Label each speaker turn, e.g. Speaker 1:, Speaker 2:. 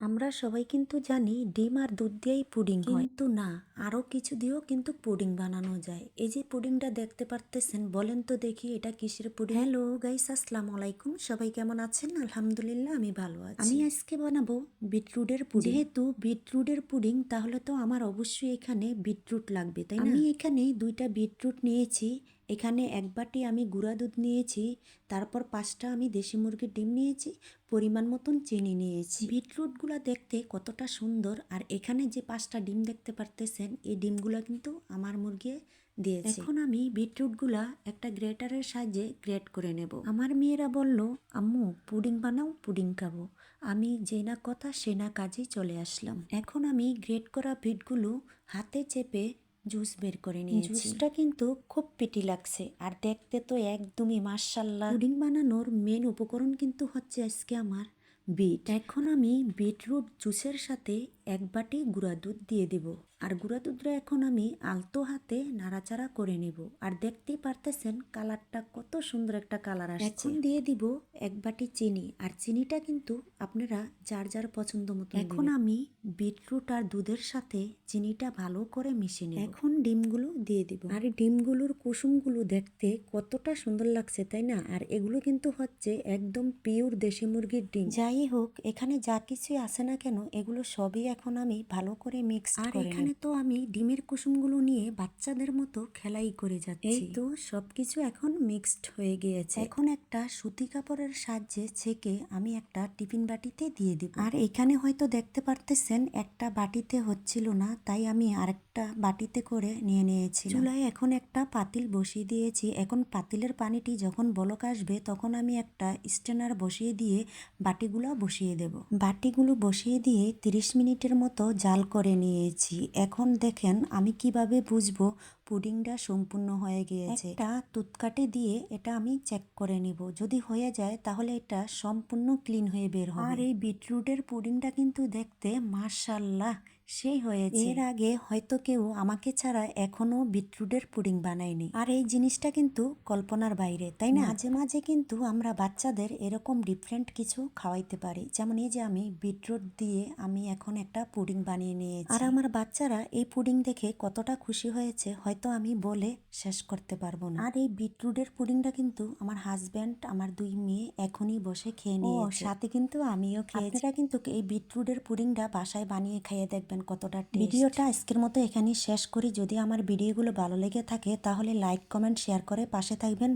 Speaker 1: আমরা সবাই কিন্তু জানি ডিম আর দুধ দিয়েই পুডিং হয়, কিন্তু না, আরও কিছু দিয়েও কিন্তু পুডিং বানানো যায়। এই যে পুডিংটা দেখতে পারতেছেন, বলেন তো দেখি এটা কিসের পুডিং? হ্যালো গাইস, আসসালামু আলাইকুম। সবাই কেমন আছেন? আলহামদুলিল্লাহ আমি ভালো আছি। আমি আজকে বানাবো বিটরুটের পুডিং। যেহেতু বিটরুটের পুডিং, তাহলে তো আমার অবশ্যই এখানে বিটরুট লাগবে, তাই না? আমি এখানে 2টা বিটরুট নিয়েছি। এখানে 1 বাটি আমি গুঁড়া দুধ নিয়েছি, তারপর 5টা আমি দেশি মুরগির ডিম নিয়েছি, পরিমাণ মতন চিনি নিয়েছি। বিটরুটগুলো দেখতে কতটা সুন্দর, আর এখানে যে 5টা ডিম দেখতে পারতেছেন, এই ডিমগুলো কিন্তু আমার মুরগি দিয়েছে। এখন আমি বিটরুটগুলা একটা গ্রেটারের সাহায্যে গ্রেট করে নেব। আমার মেয়েরা বলল, আম্মু পুডিং বানাও, পুডিং খাবো। আমি যে না কথা সে না কাজে চলে আসলাম। এখন আমি গ্রেট করা বিটগুলো হাতে চেপে জুস বের করে নিয়েছি। জুসটা কিন্তু খুব পিটি লাগছে, আর দেখতে তো একদমই মাশাআল্লাহ। পুডিং বানানোর মেন উপকরণ কিন্তু হচ্ছে আজকে আমার বিট। এখন আমি বিটরুট জুসের সাথে 1 বাটি গুঁড়া দুধ দিয়ে দেব, আর গুঁড়া দুধটা এখন আমি আলতো হাতে নাড়াচাড়া করে নেব। আর দেখতেই পারতেছেন কালারটা কত সুন্দর একটা কালার আসছে। এখন দিয়ে দিব 1 বাটি চিনি, আর চিনিটা কিন্তু আপনারা যার যার পছন্দ মতো। এখন আমি বিটরুট আর দুধের সাথে চিনিটা ভালো করে মিশিয়ে নেব। এখন ডিমগুলো দিয়ে দিব, আর ডিমগুলোর কুসুমগুলো দেখতে কতটা সুন্দর লাগছে, তাই না? আর এগুলো কিন্তু হচ্ছে একদম পিওর দেশি মুরগির ডিম। যাই হোক, এখানে যা কিছুই আছে না কেন, এগুলো সবই এখন আমি ভালো করে মিক্স করে। আর এখানে তো আমি ডিমের কুসুমগুলো নিয়ে বাচ্চাদের মতো খেলাই করে যাচ্ছি। এই তো সবকিছু এখন মিক্সড হয়ে গিয়েছে। এখন একটা সুতি কাপড়ের সাহায্যে ছেঁকে আমি একটা টিফিন বাটিতে দিয়ে দিব। আর এখানে হয়তো দেখতে পারতেছেন একটা বাটিতে হচ্ছিল না, তাই আমি আরেকটা বাটিতে করে নিয়ে নিয়েছি। চুলায় এখন একটা পাতিল বসিয়ে দিয়েছি। এখন পাতিলের পানিটি যখন বলক আসবে, তখন আমি একটা স্ট্রেনার বসিয়ে দিয়ে বাটিগুলো বসিয়ে দেব। বাটিগুলো বসিয়ে দিয়ে 30 মিনিটের মতো জাল করে নিয়েছি। এখন দেখেন আমি কিভাবে বুঝবো পুডিংটা সম্পূর্ণ হয়ে গিয়েছে। একটা তুতকাটে দিয়ে এটা আমি চেক করে নিব। যদি হয়ে যায় তাহলে এটা সম্পূর্ণ ক্লিন হয়ে বের হবে। আর এই বিটরুটের পুডিংটা কিন্তু দেখতে মাশাআল্লাহ সেই হয়েছে। এর আগে হয়তো কেউ আমাকে ছাড়া এখনো বিটরুটের পুডিং বানায়নি। আর এই জিনিসটা কিন্তু কল্পনার বাইরে, তাই না? মাঝে মাঝে কিন্তু আমরা বাচ্চাদের এরকম ডিফারেন্ট কিছু খাওয়াইতে পারি। যেমন এই যে আমি বিটরুট দিয়ে আমি এখন একটা পুডিং বানিয়ে নিয়েছি, আর আমার বাচ্চারা এই পুডিং দেখে কতটা খুশি হয়েছে হয়তো আমি বলে শেষ করতে পারবো না। আর এই বিটরুটের পুডিংটা কিন্তু আমার হাজব্যান্ড, আমার 2 মেয়ে এখনই বসে খেয়ে নিয়েছে, সাথে কিন্তু আমিও খেয়েছি। আপনারা কিন্তু এই বিটরুটের পুডিংটা বাসায় বানিয়ে খেয়ে দেখবেন কতটা টেস্ট। ভিডিওটা আজকের মতো এখানেই শেষ করি। যদি আমার ভিডিওগুলো ভালো লেগে থাকে তাহলে লাইক, কমেন্ট, শেয়ার করে পাশে থাকবেন।